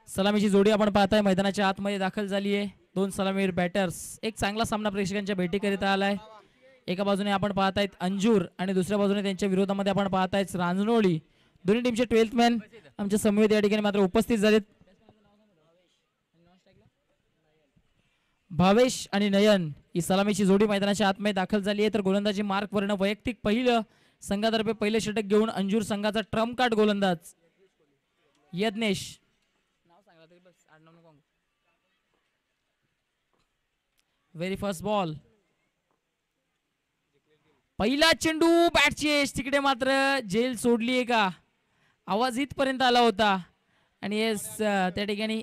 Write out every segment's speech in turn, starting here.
सलामीची जोडी आपण पाहताय मैदानाच्या आतमध्ये दाखल झाली आहे। दोन सलामीवीर बॅटर्स, एक चांगला सामना प्रेक्षकांच्या भेटीकरिता आलाय। एका बाजूने आपण पाहतायत अंजूर आणि दुसऱ्या बाजूने त्यांच्या विरोधामध्ये आपण पाहतायत रांजणोळी। दोन्ही टीमचे 12th मॅन आमच्या समवेत या ठिकाणी मात्र उपस्थित झालेत। भावेश आणि नयन ही सलामीची जोडी मैदानाच्या आतमध्ये दाखल झाली आहे। तर गोलंदाजी मार्क वर्ण वैयक्तिक पहिलं संघातर्फे पहिले षटक घेऊन अंजूर संघाचा ट्रम्प कार्ड गोलंदाज यज्ञेश। व्हेरी फर्स्ट बॉल, पहिला चेंडू बॅटची एज, तिकडे मात्र जेल सोडली आहे का, आवाज इथपर्यंत आला होता आणि त्या ठिकाणी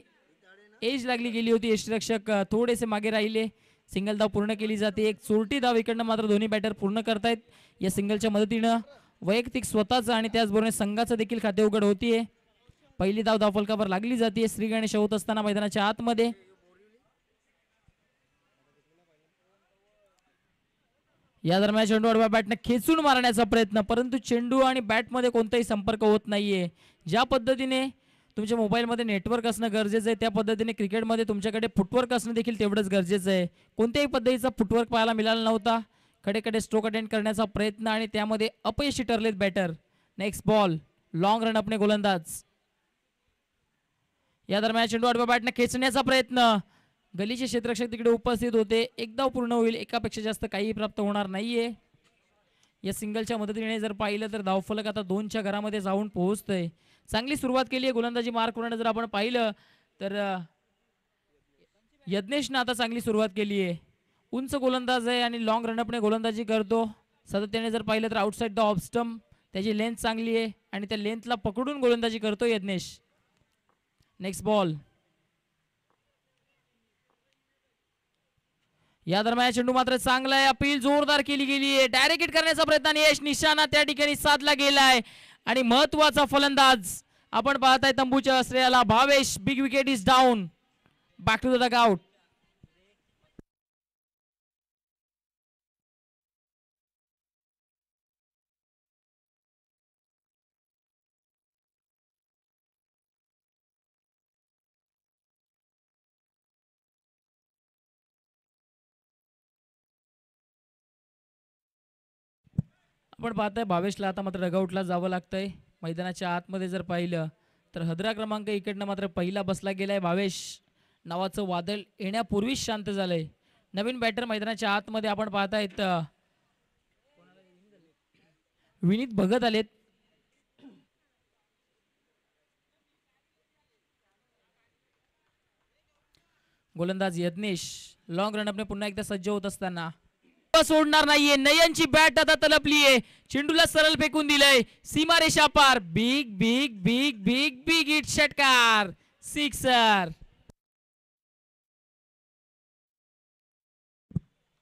एज लागली गेली होती। यष्टिरक्षक थोडेसे मागे राहिले। सिंगल धाव पूर्ण केली जाते। एक चोरटी धाव इकडनं मात्र दोन्ही बॅटर पूर्ण करतायत। या सिंगलच्या मदतीनं वैयक्तिक स्वतःचं आणि त्याचबरोबर संघाचं देखील खाते उघड होतीये। पहिली धाव धावफलकावर लागली जाते। श्री गणेश होत असताना मैदानाच्या आतमध्ये या दरम्यान चेंडू आडव्या बॅटने खेचून मारण्याचा प्रयत्न, परंतु चेंडू आणि बॅटमध्ये कोणताही संपर्क होत नाहीये। ज्या पद्धतीने तुमच्या मोबाईलमध्ये नेटवर्क असणं गरजेचं आहे त्या पद्धतीने क्रिकेटमध्ये तुमच्याकडे फुटवर्क असणं देखील तेवढंच गरजेचं आहे। कोणत्याही पद्धतीचा फुटवर्क पाहायला मिळाला नव्हता। खडे स्ट्रोक अटेंड करण्याचा प्रयत्न आणि त्यामध्ये अपयशी ठरलेत batter. Next ball, long run अपने गोलंदाज। या दरम्यान चेंडू आडव्या बॅटने खेचण्याचा प्रयत्न, गलीचे क्षेत्ररक्षक तिकडे उपस्थित होते। एक धाव पूर्ण होईल, एकापेक्षा जास्त काही प्राप्त होणार नाहीये। या सिंगलच्या मदतीने जर पाहिलं तर धावफलक आता 2च्या घरामध्ये जाऊन पोहोचतोय। चांगली सुरुवात केली आहे गोलंदाजी मार्क वर्ण जर आपण पाहिलं तर यज्ञेशने आता चांगली सुरुवात केली आहे। उंच गोलंदाज आहे आणि लॉंग रनअपने गोलंदाजी करतो। सातत्याने जर पाहिलं तर आउटसाइड द ऑफ स्टंप त्याची लेंथ चांगली आहे आणि त्या लेंथला पकडून गोलंदाजी करतो यज्ञेश। नेक्स्ट बॉल, या दरम्यान चेंडू मात्र चांगला आहे। अपील जोरदार केली गेली आहे। डायरेक्ट हिट करण्याचा प्रयत्न आणि यश निशाणा त्या ठिकाणी साधला गेलाय आणि महत्वाचा फलंदाज आपण पाहताय तंबूच्या आश्रयाला Bhavesh. Big wicket is down, back to the dugout. आपण पाहताय भावेशला आता मात्र डगआउटला जावं लागतंय। मैदानाच्या आतमध्ये जर पाहिलं तर हदरा क्रमांक इकडनं मात्र पहिला बसला गेलाय। भावेश नावाचं वादळ येण्यापूर्वीच शांत झालंय। नवीन बॅटर मैदानाच्या आतमध्ये आपण पाहतायत विनीत भगत आलेत। गोलंदाज यज्ञेश, लॉंग रनअपने पुन्हा एकदा सज्ज होत असताना सोडणार नाहीये। नयनची बॅट आता तलपलीये, चेंडूला सरळ फेकून दिलंय सीमारेषा पार। Big big big big big hit, षटकार, सिक्सर।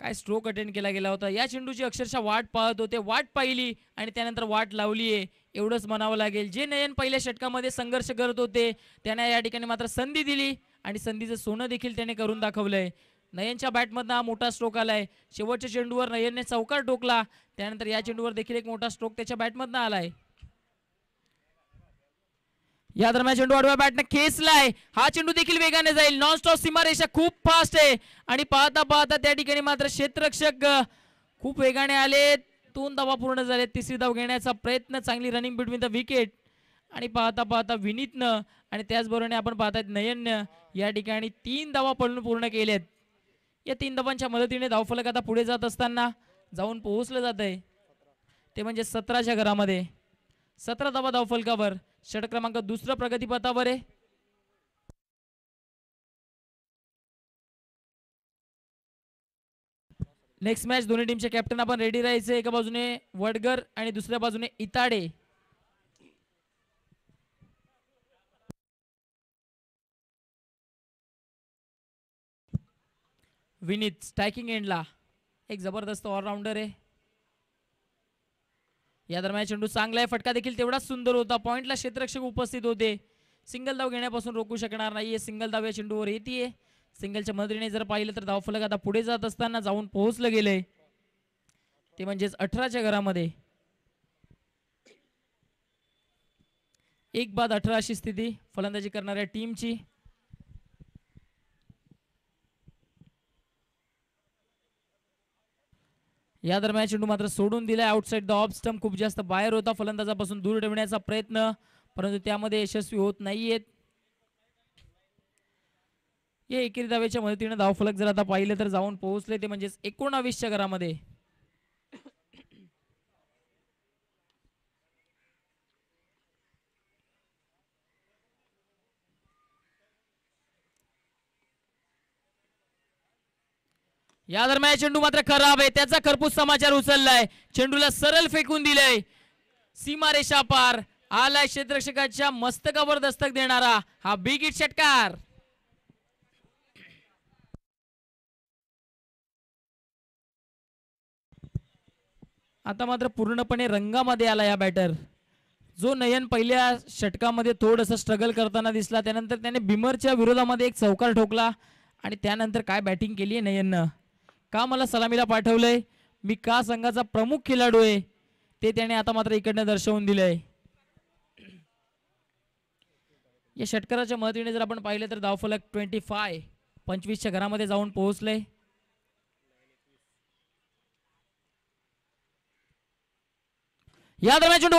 काय स्ट्रोक अटेंड केला गेला होता। या चेंडूची अक्षरशः वाट पाहत होते, वाट पाहिली आणि त्यानंतर वाट लावलीये एवढंच म्हणावं लागेल। जे नयन पहिल्या षटकामध्ये संघर्ष करत होते त्यांना या ठिकाणी मात्र संधी दिली आणि संधीचं सोनं देखील त्याने करून दाखवलंय। नयनच्या बॅटमधनं हा मोठा स्ट्रोक आलाय। शेवटच्या चेंडूवर नयनने चौकार ठोकला, त्यानंतर या चेंडूवर देखील एक मोठा स्ट्रोक त्याच्या बॅटमधनं आलाय। या दरम्यान चेंडू आडव्या बॅटने खेचलाय, हा चेंडू देखील वेगाने जाईल। नॉन स्टॉप सीमारेषा खूप फास्ट आहे आणि पाहता पाहता त्या ठिकाणी मात्र क्षेत्ररक्षक खूप वेगाने आले। 2 धावा पूर्ण झाले। तिसरी धाव घेण्याचा प्रयत्न, चांगली रनिंग बिटवीन द विकेट आणि पाहता पाहता विनीतनं आणि त्याचबरोबर आपण पाहतायत नयननं या ठिकाणी 3 धावा पळून पूर्ण केल्यात। या 3 धावांच्या मदतीने धावफलक आता पुढे जात असताना जाऊन पोहोचलं जात आहे ते म्हणजे 17च्या घरामध्ये। 17 धावा धावफलकावर, षटक क्रमांक 2 प्रगतीपथावर आहे। नेक्स्ट मॅच दोन्ही टीमचे कॅप्टन आपण रेडी राहायचे। एका बाजूने वडगर आणि दुसऱ्या बाजूने इताडे। विनीत स्ट्रायकिंग एंडला, एक जबरदस्त ऑलराऊंडर आहे। या दरम्यान चेंडू चांगला आहे, फटका देखील तेवढाच सुंदर होता। पॉइंटला क्षेत्ररक्षक उपस्थित होते, सिंगल धाव घेण्यापासून रोखू शकणार नाहीये। सिंगल धाव या चेंडूवर येते। सिंगलच्या मदतीने जर पाहिलं तर धावफलक आता पुढे जात असताना जाऊन पोहोचलं गेलंय ते म्हणजेच 18च्या घरामध्ये। एक बाद 18 अशी स्थिती फलंदाजी करणाऱ्या टीमची. या दरम्यान चेंडू मात्र सोडून दिलाय आउटसाइड द ऑफ स्टंप. खूप जास्त बाहेर होता, फलंदाजापासून दूर ठेवण्याचा प्रयत्न, परंतु त्यामध्ये यशस्वी होत नाहीयेत. या एकेरी धावेच्या मदतीने धावफलक जर आता पाहिले तर जाऊन पोहोचले ते म्हणजेच 19च्या घरामध्ये. या दरम्यान चेंडू मात्र खराब आहे, त्याचा खरपूस समाचार उचललाय. चेंडूला सरळ फेकून दिलंय, सीमारेषा पार आलाय. क्षेत्ररक्षकाच्या मस्तकावर दस्तक देणारा हा बिग हिट षटकार. आता मात्र पूर्णपणे रंगामध्ये आला या बॅटर. जो नयन पहिल्या षटकामध्ये थोडंसं स्ट्रगल करताना दिसला, त्यानंतर त्याने बिमरच्या विरोधामध्ये एक चौकार ठोकला आणि त्यानंतर काय बॅटिंग केली आहे नयननं. का मला सलामीला पाठवलंय, मी का संघाचा प्रमुख खेळाडू आहे ते त्याने आता मात्र इकडनं दर्शवून दिलंय. या षटकाराच्या मदतीने जर आपण पाहिलं तर धावफलक 25च्या घरामध्ये जाऊन पोहोचले. या दरम्यान चेंडू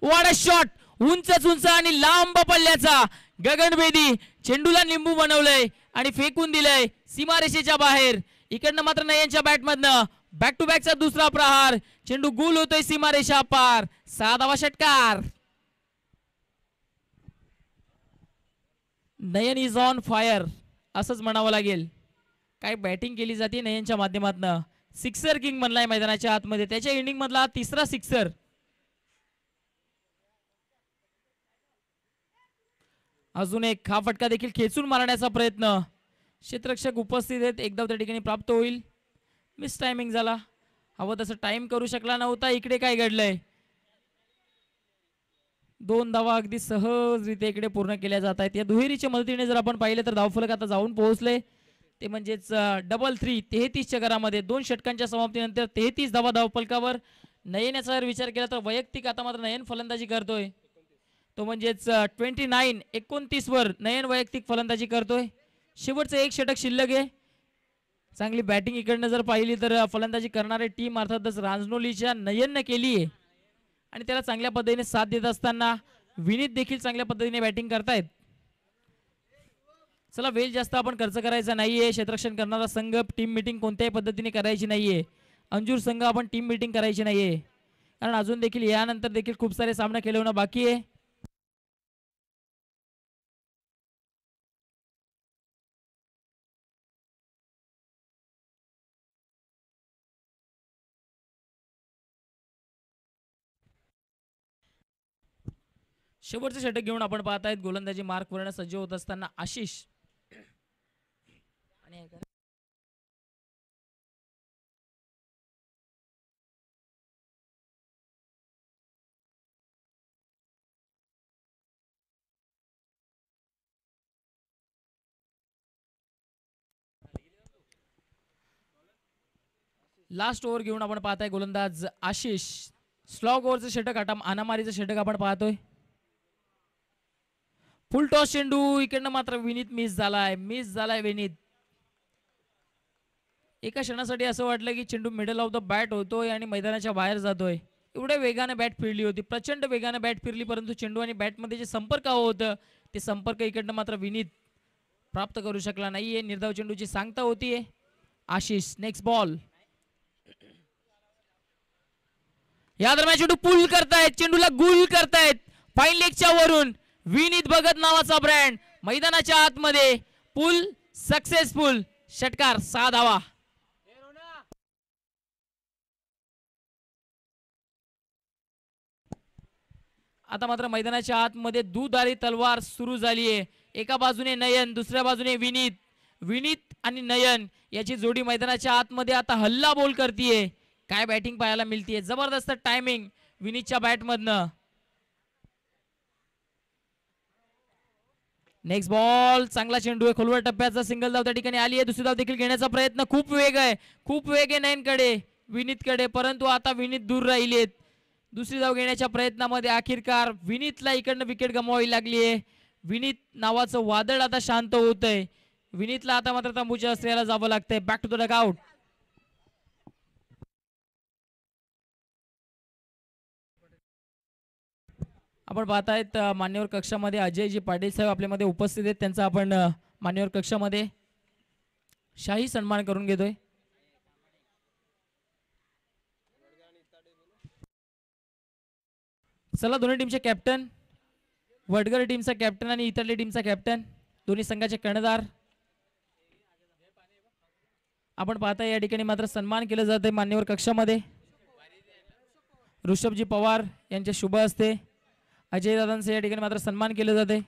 वाडा शॉट, उंचच उंच आणि लांब पल्ल्याचा गगनभेदी. चेंडूला निंबू बनवलंय आणि फेकून दिलंय सीमारेषेच्या बाहेर. इकडनं मात्र नयनच्या बॅटमधनं बॅक टू बॅकचा दुसरा प्रहार. चेंडू गुल होतोय सीमारेषा पार. 6 धावा षटकार. नयन इज ऑन फायर असंच म्हणावं लागेल. काय बॅटिंग केली जाते नयनच्या माध्यमातून. सिक्सर किंग म्हणलाय मैदानाच्या आतमध्ये, त्याच्या इनिंग मधला तिसरा सिक्सर. अजून एक हा फटका देखील खेचून मारण्याचा प्रयत्न. क्षेत्ररक्षक उपस्थित आहेत, एक धाव त्या ठिकाणी प्राप्त होईल. मिस टायमिंग झाला, हवं तसं टाइम करू शकला नव्हता. इकडे काय घडलंय, 2 धावा अगदी सहजरित्या इकडे पूर्ण केल्या जात आहेत. या दुहेरीच्या मदतीने जर आपण पाहिलं तर धावफलक आता जाऊन पोहोचले ते म्हणजेच 3-3 33च्या घरामध्ये. 2 षटकांच्या समाप्तीनंतर 33 धावा धावफलकावर. नयन याचा जर विचार केला तर वैयक्तिक आता मात्र नयन फलंदाजी करतोय, तो म्हणजेच 29 वर नयन वैयक्तिक फलंदाजी करतोय. शेवटचं एक षटक शिल्लक आहे. चांगली बॅटिंग इकडनं जर पाहिली तर फलंदाजी करणारी टीम अर्थातच रांजनोलीच्या नयननं केली आहे आणि त्याला चांगल्या पद्धतीने साथ देत असताना विनीत देखील चांगल्या पद्धतीने बॅटिंग करतायत. चला वेळ जास्त आपण खर्च करायचा नाहीये. क्षेत्ररक्षण करणारा संघ टीम मीटिंग कोणत्याही पद्धतीने करायची नाहीये. अंजूर संघ आपण टीम मीटिंग करायची नाहीये, कारण अजून देखील यानंतर देखील खूप सारे सामने खेळवणं बाकी आहे. शेवटचे षटक घेऊन आपण पाहत आहेत गोलंदाजी मार्क वर्ण सज्ज होत असताना आशिष आणि लास्ट ओव्हर घेऊन आपण पाहताय गोलंदाज आशिष. स्लॉग ओव्हरचं षटक अनामारीचं षटक आपण पाहतोय. फुल टॉस चेंडू, इकडनं मात्र विनीत मिस झालाय विनीत. एका क्षणासाठी असं वाटलं की चेंडू मिडल ऑफ द बॅट होतोय आणि मैदानाच्या बाहेर जातोय. एवढ्या वेगाने बॅट फिरली होती, प्रचंड वेगाने बॅट फिरली, परंतु चेंडू आणि बॅट मध्ये जे संपर्क होतं ते संपर्क इकडनं मात्र विनीत प्राप्त करू शकला नाहीये. निर्धाव चेंडूची सांगता होतीये. Ashish next ball. या दरम्यान चेंडू पुल करतायत, चेंडूला गुल करतायत फाईन लेगच्या वरून. विनीत भगत नावाचा ब्रँड मैदानाच्या आतमध्ये. पुल सक्सेसफुल. षटकार 6 धावा. आता मात्र मैदानाच्या आतमध्ये दुधारी तलवार सुरू झाली आहे. एका बाजूने नयन, दुसऱ्या बाजूने विनीत आणि नयन याची जोडी मैदानाच्या आतमध्ये आता हल्ला बोल करतीये. काय बॅटिंग पाहायला मिळतीये, जबरदस्त टायमिंग विनीतच्या बॅटमधनं. नेक्स्ट बॉल, चांगला चेंडू आहे, खोलवर टप्प्याचा सिंगल धाव त्या ठिकाणी आली आहे. दुसरी धाव देखील घेण्याचा प्रयत्न, खूप वेग आहे नयनकडे, विनीतकडे, परंतु आता विनीत दूर राहिलेत. दुसरी धाव घेण्याच्या प्रयत्नामध्ये अखेरकार विनीतला इकडनं विकेट गमवावी लागली आहे. विनीत नावाचं वादळ आता शांत होतंय. विनीतला आता मात्र तंबूच्या अस्त्र्याला जावं लागतंय. Back to the dugout. आपण पाहतायत मान्यवर कक्षामध्ये अजयजी पाटील साहेब आपल्यामध्ये उपस्थित आहेत. त्यांचा आपण मान्यवर कक्षामध्ये शाही सन्मान करून घेतोय. चला दोन्ही टीमचे कॅप्टन, वडगर टीमचा कॅप्टन आणि इतरली टीमचा कॅप्टन, दोन्ही संघाचे कर्णधार आपण पाहता या ठिकाणी मात्र सन्मान केलं जाते मान्यवर कक्षामध्ये. ऋषभजी पवार यांच्या शुभ हस्ते अजय दादांचे या ठिकाणी मात्र सन्मान केले जाते.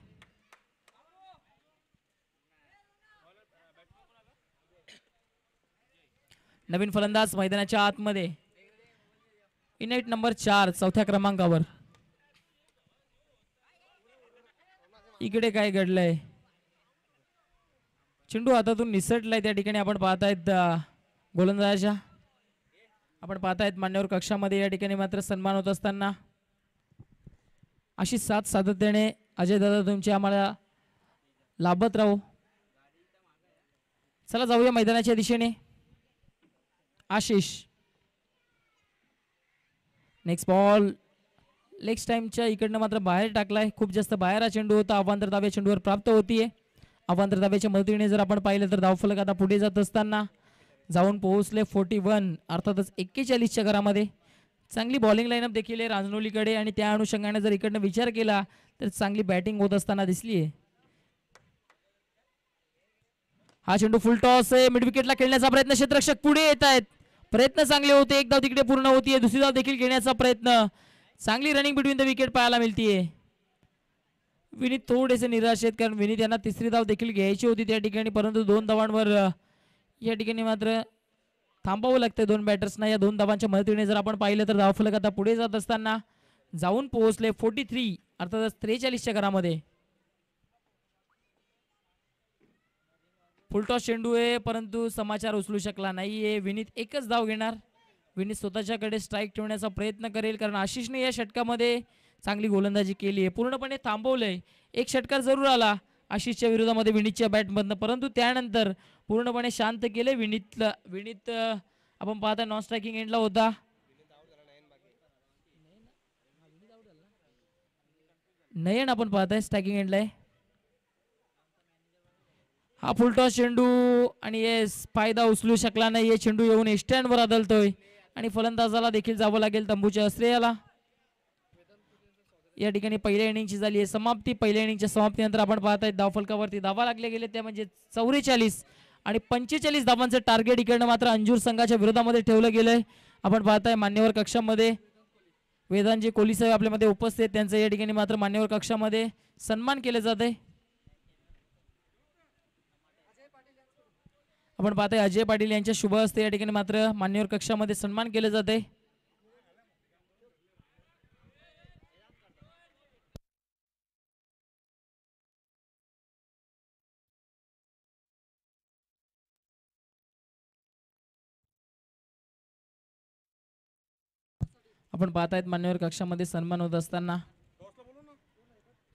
नवीन फलंदाज मैदानाच्या आतमध्ये इनाईट नंबर 4 चौथ्या क्रमांकावर. इकडे काय घडलंय, चेंडू हातातून निसटलाय त्या ठिकाणी आपण पाहतायत गोलंदाजाच्या. आपण पाहतायत मान्यवर कक्षामध्ये या ठिकाणी मात्र सन्मान होत असताना अशी साथ सातत्याने अजय दादा तुमची आम्हाला लाभत राहू. चला जाऊया मैदानाच्या दिशेने. आशिष नेक्स्ट बॉल लेग टाइमच्या इकडनं मात्र बाहेर टाकलाय. खूप जास्त बाहेर हा चेंडू होता. अवांतर धावे चेंडूवर प्राप्त होतीये. अवांतर धावेच्या मदतीने जर आपण पाहिलं तर धावफलक आता पुढे जात असताना जाऊन पोहोचले 41, अर्थातच 41च्या घरामध्ये. चांगली बॉलिंग लाईनअप देखील आहे राजनोलीकडे आणि त्या अनुषंगाने जर इकडनं विचार केला तर चांगली बॅटिंग होत असताना दिसलीये. हा चेंडू फुल टॉस आहे. मिड विकेटला खेळण्याचा प्रयत्न, क्षेत्ररक्षक पुढे येत आहेत. प्रयत्न चांगले होते. एक धाव तिकडे पूर्ण होतीये. दुसरी धाव देखील घेण्याचा प्रयत्न. चांगली रनिंग बिटवीन द विकेट पाहायला मिळतीये. विनीत थोडेसे निराश आहेत कारण विनीत यांना तिसरी धाव देखील घ्यायची होती त्या ठिकाणी, परंतु 2 धावांवर या ठिकाणी मात्र थांबावं लागतंय 2 बॅटर्सना. या 2 धावांच्या मदतीने जर आपण पाहिलं तर धावफलक आता पुढे जात असताना जाऊन पोहोचले 43, अर्थातच 43च्या घरामध्ये. फुलटॉस चेंडू आहे परंतु समाचार उचलू शकला नाहीये. विनीत एकच धाव घेणार. विनीत स्वतःच्याकडे स्ट्राईक ठेवण्याचा प्रयत्न करेल कारण आशिषने या षटकामध्ये चांगली गोलंदाजी केली आहे. पूर्णपणे थांबवलंय. एक षटकार जरूर आला आशिषच्या विरोधामध्ये विनीतच्या बॅटमधनं, परंतु त्यानंतर पूर्णपणे शांत केले विनीतला. विनीत आपण पाहता नॉन स्ट्रायकिंग एंडला होता. नयन आपण पाहताय स्ट्रायकिंग एंडला आहे. हा फुलटॉस चेंडू आणि येस फायदा उचलू शकला नाही. चेंडू येऊन स्टँडवर आदळतोय आणि फलंदाजाला देखील जावं लागेल तंबूच्या अस्त्र्याला. या ठिकाणी पहिल्या इनिंगची झाली आहे समाप्ती. पहिल्या इनिंगच्या समाप्तीनंतर आपण पाहताय धावफलकावरती धावा लागले गेले त्या म्हणजे 44 आणि 45 धावांचं टार्गेट इकडनं मात्र अंजूर संघाच्या विरोधामध्ये ठेवलं गेलंय. आपण पाहताय मान्यवर कक्षामध्ये वेदांजी कोहली साहेब आपल्यामध्ये उपस्थित, त्यांचं या ठिकाणी मात्र मान्यवर कक्षामध्ये सन्मान केले जाते. आपण पाहताय अजय पाटील यांच्या शुभ हस्ते या ठिकाणी मात्र मान्यवर कक्षामध्ये सन्मान केले जाते. आपण पाहतायत मान्यवर कक्षामध्ये सन्मान होत असताना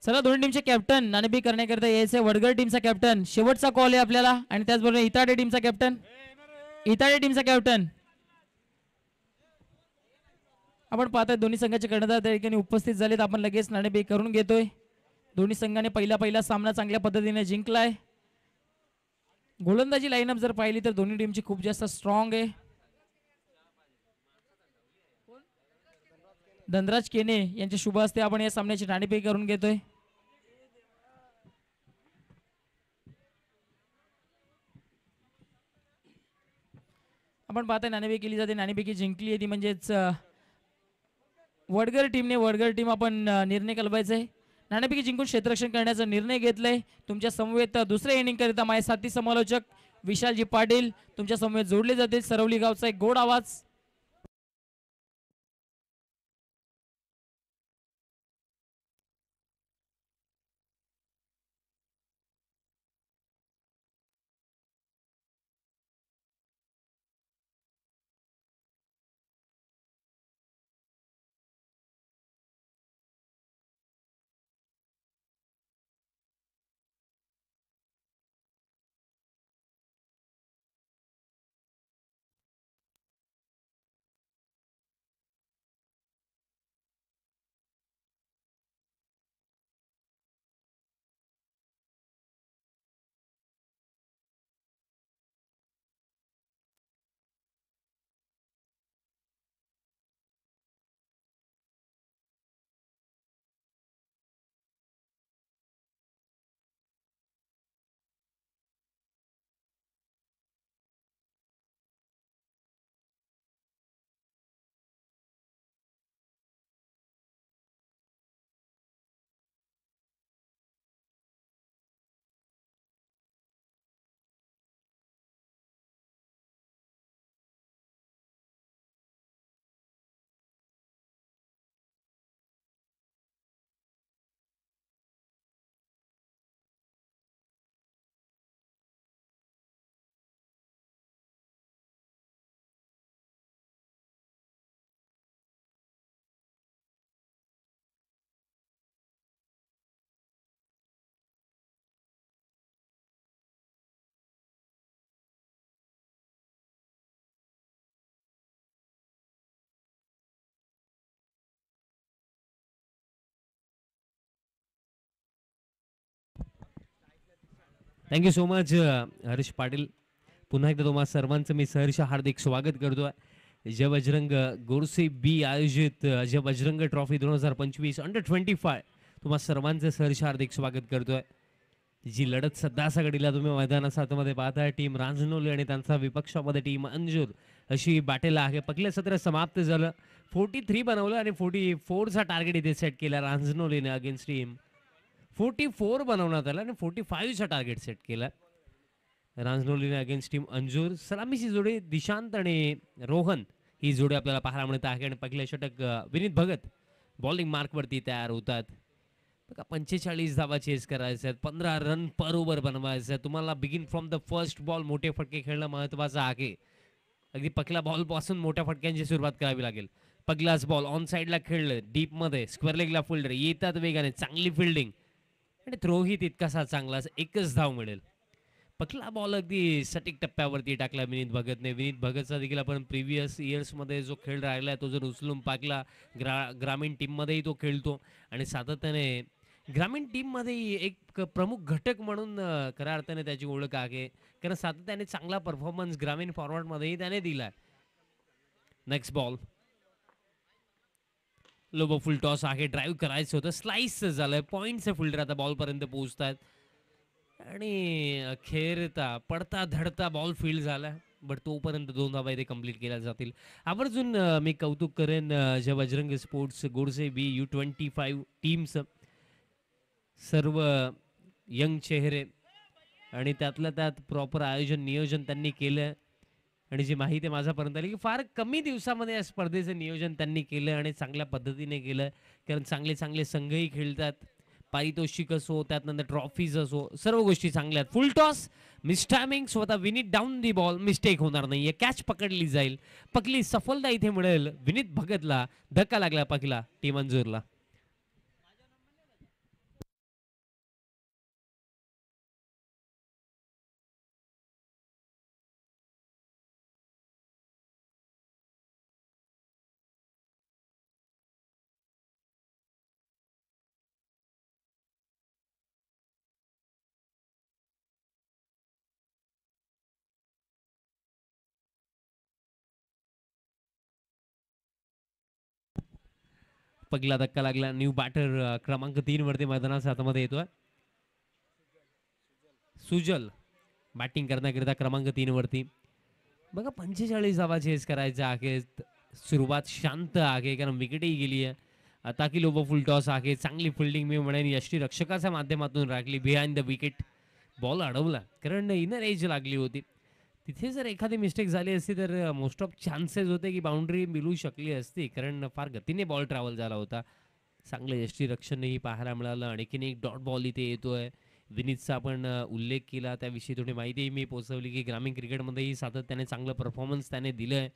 चला दोन्ही टीमचे कॅप्टन नाणेफेक करण्याकरता यायचे. वडगर टीमचा कॅप्टन शेवटचा कॉल आहे आपल्याला आणि त्याचबरोबर इताडे टीमचा कॅप्टन आपण पाहताय दोन्ही संघाचे कर्णधार त्या ठिकाणी उपस्थित झालेत. आपण लगेच नाणेफेक करून घेतोय. दोन्ही संघाने पहिला सामना चांगल्या पद्धतीने जिंकलाय. गोलंदाजी लाईनअप जर पाहिली तर दोन्ही टीमची खूप जास्त स्ट्रॉंग आहे. धनराज केने यांच्या शुभ हस्ते आपण या सामन्याची नाणेफेक करून घेतोय. आपण पाहताय नाणेफेक केली जाते. नाणेफेकी जिंकली आहे ती म्हणजेच वडगर टीम आपण निर्णय कलवायचा आहे. नाणेफेकी जिंकून क्षेत्ररक्षण करण्याचा निर्णय घेतलाय. तुमच्या समवेत दुसऱ्या इनिंग करिता माझे साथी समालोचक विशालजी पाटील तुमच्या समवेत जोडले जातील. सरवली गावचा एक गोड आवाज. Thank you so much Harsh Patil. पुन्हा एकदा तुम्हा सर्वांचं मी सहर्ष हार्दिक स्वागत करतोय. जय बजरंग गोरसे बी आयोजित जय बजरंग ट्रॉफी 2025 अंडर 25 तुम्हा सर्वांचं सहर्ष हार्दिक स्वागत करतोय. जी लढत सध्या सगळीला तुम्ही मैदानाच्या आतमध्ये पाहताय, टीम रांजनोली आणि त्यांचा विपक्षामध्ये टीम अंजूर अशी बॅटल आहे. पहिलं सत्र समाप्त झालं, 43 बनवलं आणि 44चा टार्गेट इथे सेट केला रांजनोलीने अगेन्स्ट टीम. 44 बनवण्यात आला आणि 45चा टार्गेट सेट केला रांजनोलीने अगेन्स्ट टीम अंजूर. सलामीची जोडी दिशांत आणि रोहन ही जोडी आपल्याला पाहायला मिळत आहे आणि पहिल्या षटक विनीत भगत बॉलिंग मार्कवरती तयार होतात. बघा 45 धावा चेस करायचे आहेत, 15 रन पर ओव्हर बनवायचे आहेत. तुम्हाला begin from the first ball मोठे फटके खेळणं महत्त्वाचं आहे. अगदी पहिल्या बॉलपासून मोठ्या फटक्यांची सुरुवात करावी लागेल. पहिलाच बॉल ऑन साईडला खेळलं, डीपमध्ये स्क्वेअर लेगला फिल्डर येतात वेगाने, चांगली फिल्डिंग आणि थ्रोही तितकासा चांगलाच, एकच धाव मिळेल. पहिला बॉल अगदी सटीक टप्प्यावरती टाकला विनीत भगतने. विनीत भगतचा देखील आपण प्रिव्हियस इयर्समध्ये जो खेळ राहिला तो जर उचलून पाकला, ग्रामीण टीममध्येही तो खेळतो आणि सातत्याने ग्रामीण टीममध्ये एक प्रमुख घटक म्हणून खऱ्या अर्थाने त्याची ओळख आहे, कारण सातत्याने चांगला परफॉर्मन्स ग्रामीण फॉरवर्डमध्येही त्याने दिलाय. नेक्स्ट बॉल लोबो फुल टॉस आहे, ड्राईव्ह करायचं होतं, स्लाइस झालंय, पॉईंटचे फिल्डर आता बॉलपर्यंत पोहोचतात आणि खेळता पडता धडता बॉल फील्ड झाला, बट तोपर्यंत 2 धावा इथे कंप्लीट केल्या जातील. आवर्जून मी कौतुक करेन जे बजरंग स्पोर्ट्स गोडसे बी U25 टीम्स, सर्व यंग चेहरे आणि त्यातल्या त्यात प्रॉपर आयोजन नियोजन त्यांनी केलं. आणि जी माहिती माझ्यापर्यंत आली की फार कमी दिवसामध्ये या स्पर्धेचं नियोजन त्यांनी केलं आणि चांगल्या पद्धतीने केलं, कारण चांगले चांगले संघही खेळतात. पारितोषिक असो, त्यातनंतर ट्रॉफीज असो, सर्व गोष्टी चांगल्या आहेत. फुल टॉस मिस टायमिंग, स्वतः Vineet down the ball, mistake होणार नाहीये, कॅच पकडली जाईल. पकली सफलता इथे मिळेल विनीत भगतला. धक्का लागला पकला टीम अंजूरला. पहिला धक्का लागला. न्यू बॅटर क्रमांक 3 वरती मैदानाच्या हातामध्ये येतोय सुजल, बॅटिंग करण्याकरिता क्रमांक 3 वरती. बघा 45 धावा चेस करायच्या आहेत. सुरुवात शांत आहे कारण विकेटही गेली आहे. आता की लोबो फुल टॉस आहे, चांगली फिल्डिंग मी म्हणेन यष्टीरक्षकाच्या माध्यमातून राखली. बिहाइंड द विकेट बॉल अडवला कारण इनर एज लागली होती. तिथे जर एखादी मिस्टेक झाली असती तर मोस्ट ऑफ चान्सेस होते की बाउंड्री मिळू शकली असती, कारण फार गतीने बॉल ट्रॅव्हल झाला होता. चांगलं यष्टीरक्षणही पाहायला मिळालं. आणखीन एक डॉट बॉल इथे येतोय. विनीतचा आपण उल्लेख केला, त्याविषयी थोडी माहितीही मी पोहोचवली की ग्रामीण क्रिकेटमध्येही सातत्याने चांगलं परफॉर्मन्स त्याने दिलं आहे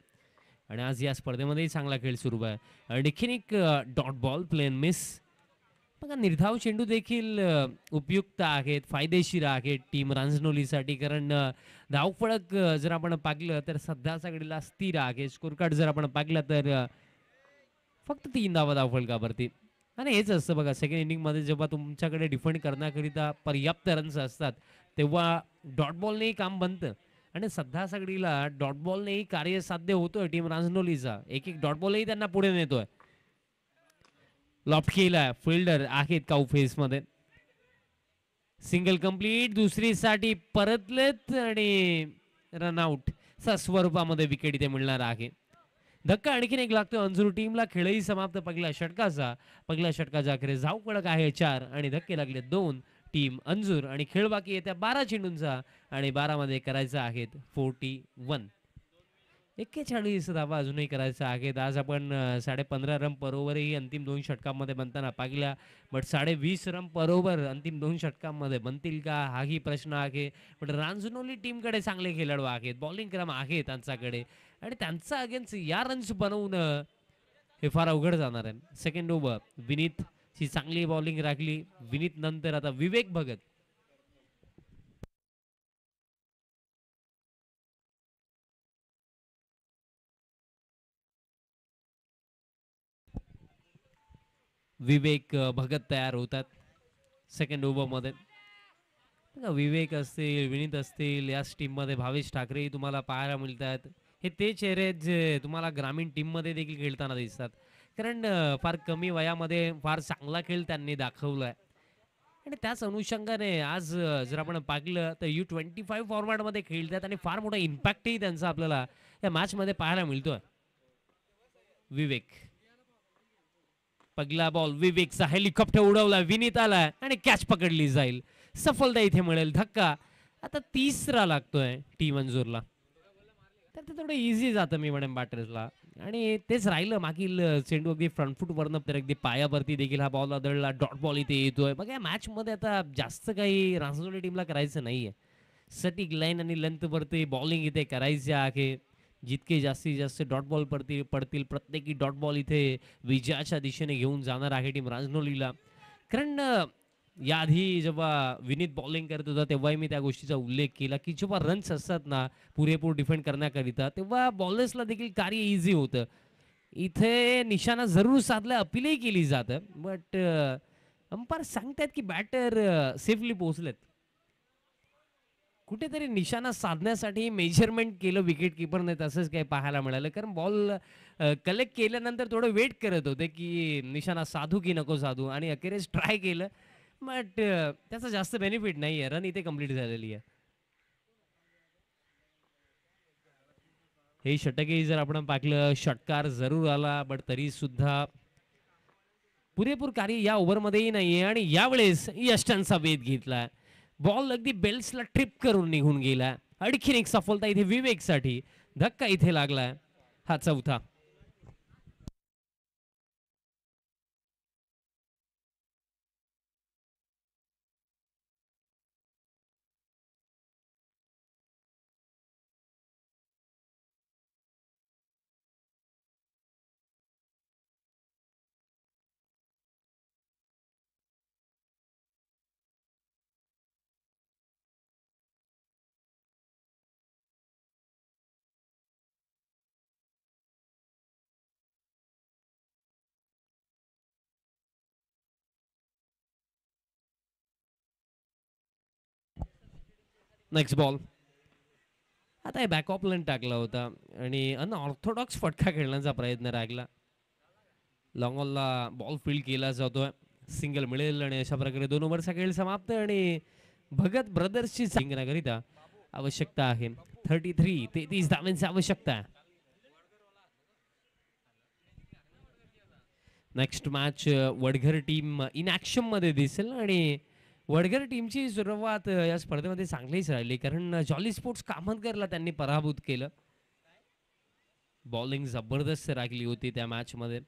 आणि आज या स्पर्धेमध्येही चांगला खेळ सुरू आहे. आणखीन एक डॉट बॉल प्लेन मिस. बघा निर्धाव चेंडू देखील उपयुक्त आहेत, फायदेशीर आहेत टीम रांजनोलीसाठी, कारण धावफळक जर आपण पाहिलं तर सध्या सगळीला स्थिर आहे. स्कोर कार्ड जर आपण पाहिलं तर फक्त 3 धावा धावफळकावरती. आणि हेच असतं बघा, सेकंड इनिंगमध्ये जेव्हा तुमच्याकडे डिफेंड करण्याकरिता पर्याप्त रन्स असतात तेव्हा डॉट बॉलनेही काम बनतं आणि सध्या सगळीला डॉट बॉलनेही कार्यसाध्य होतोय टीम रांजनोलीचा. एक एक डॉट बॉलही त्यांना पुढे नेतोय. लॉफ्ट केला, फिल्डर आहेत काऊ फेसमध्ये, सिंगल कंप्लीट, दुसरीसाठी परतलेत आणि रनआउट स्वरूपामध्ये विकेट इथे मिळणार आहे. धक्का आणखीन एक लागतो अंजूर टीमला. खेळही समाप्त पहिल्या षटकाचा अखेर धाव फलक आहे 4 आणि धक्के लागले 2 टीम अंजूर आणि खेळ बाकी येत्या 12 चेंडूंचा आणि 12 मध्ये करायचा आहेत 41. 41 धावा अजूनही करायचा आहेत. आज आपण 15.5 रन पर ओव्हरही अंतिम 2 षटकांमध्ये बनताना पाहिल्या, बट 20.5 रन पर ओव्हर अंतिम 2 षटकांमध्ये बनतील का हाही प्रश्न आहे. पण रांजनोली टीमकडे चांगले खेळाडू आहेत, बॉलिंग क्रम आहे त्यांच्याकडे आणि त्यांचा अगेन्स्ट या रन्स बनवणं हे फार अवघड जाणार आहे. सेकंड ओव्हर विनीत ची चांगली बॉलिंग राखली. विनीत नंतर आता विवेक भगत. विवेक भगत तयार होतात सेकंड ओव्हरमध्ये. बघा, विवेक असतील, विनीत असतील, याच टीममध्ये भावेश ठाकरेही तुम्हाला पाहायला मिळतात. हे ते चेहरे आहेत जे तुम्हाला ग्रामीण टीममध्ये देखील खेळताना दिसतात. कारण फार कमी वयामध्ये फार चांगला खेळ त्यांनी दाखवलाय. आणि त्याच अनुषंगाने आज जर आपण पाहिलं तर U25 फॉर्मॅटमध्ये खेळतात आणि फार मोठा इम्पॅक्टही त्यांचा आपल्याला या मॅचमध्ये पाहायला मिळतोय. विवेक, पहिला बॉल विवेकचा, हेलिकॉप्टर उडवला, विनीत आला आणि कॅच पकडली जाईल. सफलता इथे मिळेल. धक्का आता तिसरा लागतोय टी मंजूरला. तर ते थोडं इझी जातं मी म्हणेन बॅटर्सला. आणि तेच राहिलं मागील चेंडू अगदी फ्रंट फूटवरनं तर अगदी पायावरती देखील हा बॉल आदळला. डॉट बॉल इथे येतोय. बघा या मॅचमध्ये आता जास्त काही रांजोली टीमला करायचं नाहीये. सटीक लाईन आणि लेंथवरती बॉलिंग इथे करायची आहे. जितके जास्तीत जास्त डॉट बॉल पडतील पडतील प्रत्येकी डॉट बॉल इथे विजयाच्या दिशेने घेऊन जाणार आहे टीम राजनोलीला. कारण याआधी जेव्हा विनीत बॉलिंग करत होता तेव्हाही मी त्या गोष्टीचा उल्लेख केला की जेव्हा रन्स असतात ना पुरेपूर डिफेंड करण्याकरिता तेव्हा बॉलर्सला देखील कार्य इझी होतं. इथे निशाणा जरूर साधला, अपीलही केली जातं, बट अंपायर सांगतात की बॅटर सेफली पोहोचलेत. कुठेतरी निशाणा साधण्यासाठी मेजरमेंट केलं विकेट किपरने, तसंच काही पाहायला मिळालं. कारण बॉल कलेक्ट केल्यानंतर थोडं वेट करत होते की निशाणा साधू की नको साधू, आणि अखेरीस ट्राय केलं, बट त्याचा जास्त बेनिफिट नाही आहे. रन इथे कंप्लीट झालेली आहे. हे षटकही जर आपण पाहिलं, षटकार जरूर आला, बट तरी सुद्धा पुरेपूर कार्य या ओव्हरमध्येही नाहीये. आणि यावेळेस यष्टांचा वेध घेतला, बॉल अगदी बेल्ट्सला ट्रिप करून निघून गेला. आणखीन एक सफलता इथे विवेकसाठी. धक्का इथे लागला, हा चौथा. Next ball. आता हे बॅक ऑफ टाकला होता आणि अनऑर्थोडॉक्स फटका खेळण्याचा प्रयत्न राहिला. लॉंग ऑनला बॉल फील्ड केला जातोय, सिंगल मिळेल आणि अशा प्रकारे 2 ओव्हरचा खेळ समाप्त. आणि भगत ब्रदर्सची जिंकण्याकरिता आवश्यकता आहे 33 धावांची आवश्यकता. Next match Vadghar team in action मध्ये दिसेल. आणि वडघर टीमची सुरुवात या स्पर्धेमध्ये चांगलीच राहिली, कारण जॉली स्पोर्ट्स कामतकरला त्यांनी पराभूत केलं. बॉलिंग जबरदस्त राखली होती त्या मॅच मध्ये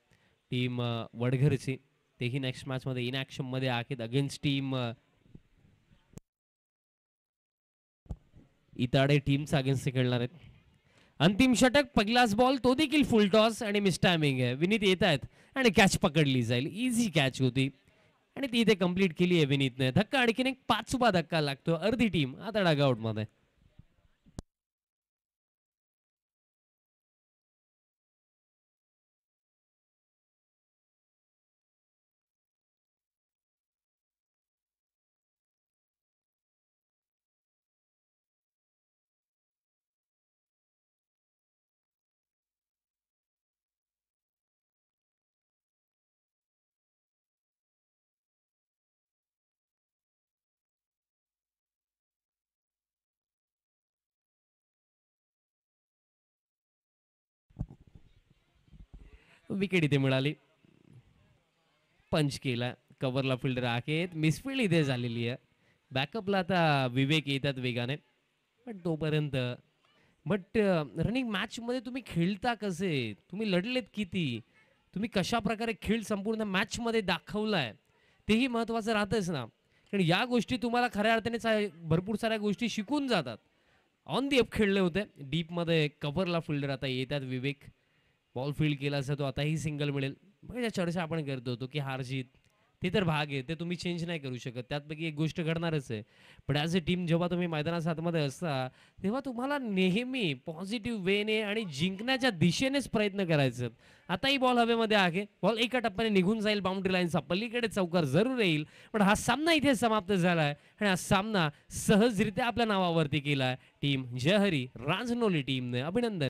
टीम वडघरची. तेही नेक्स्ट मॅच मध्ये इन ऍक्शन मध्ये आहेत अगेन्स्ट टीम इताडे टीमचा अगेन्स्ट खेळणार आहेत. अंतिम षटक, पहिलाच बॉल, तो देखील फुल टॉस आणि मिस टायमिंग आहे. विनीत येत आहेत आणि कॅच पकडली जाईल. इझी कॅच होती आणि ती इथे कंप्लीट केली आहे विनीतने. धक्का, आणखीन एक 5वा धक्का लागतो. अर्धी टीम आता डगआउट मध्ये. विकेट इथे मिळाली, पंच केला, कव्हरला फिल्डर आहेत. मिसफिल्ड इथे झालेली आहे. बॅकअपला आता विवेक येतात वेगाने, पण तोपर्यंत बट रनिंग मॅच मध्ये तुम्ही खेळता कसे, तुम्ही लढलेत किती, तुम्ही कशा प्रकारे खेळ संपूर्ण मॅच मध्ये दाखवलाय, तेही महत्वाचं राहतच ना. कारण या गोष्टी तुम्हाला खऱ्या अर्थाने भरपूर साऱ्या गोष्टी शिकून जातात. ऑन दी अप खेळले होते, डीप मध्ये कव्हरला फिल्डर आता येतात विवेक. बॉल फील्ड केला असता तो आताही सिंगल मिळेल. म्हणजे चर्चा आपण करत होतो की हार जीत ते तर भाग आहे, ते तुम्ही चेंज नाही करू शकत. त्यातपैकी एक गोष्ट घडणारच आहे. पण ॲज अ टीम जेव्हा तुम्ही मैदानाच्या आतमध्ये असता, तेव्हा तुम्हाला नेहमी पॉझिटिव्ह वेने आणि जिंकण्याच्या दिशेनेच प्रयत्न करायचे. आताही बॉल हवेमध्ये आहे. बॉल एका टप्प्याने निघून जाईल बाउंड्री लाईनचा पलीकडे चौकार जरूर येईल. पण हा सामना इथे समाप्त झालाय आणि हा सामना सहजरित्या आपल्या नावावरती केलाय टीम जयहरी रांजनोली टीमने. अभिनंदन.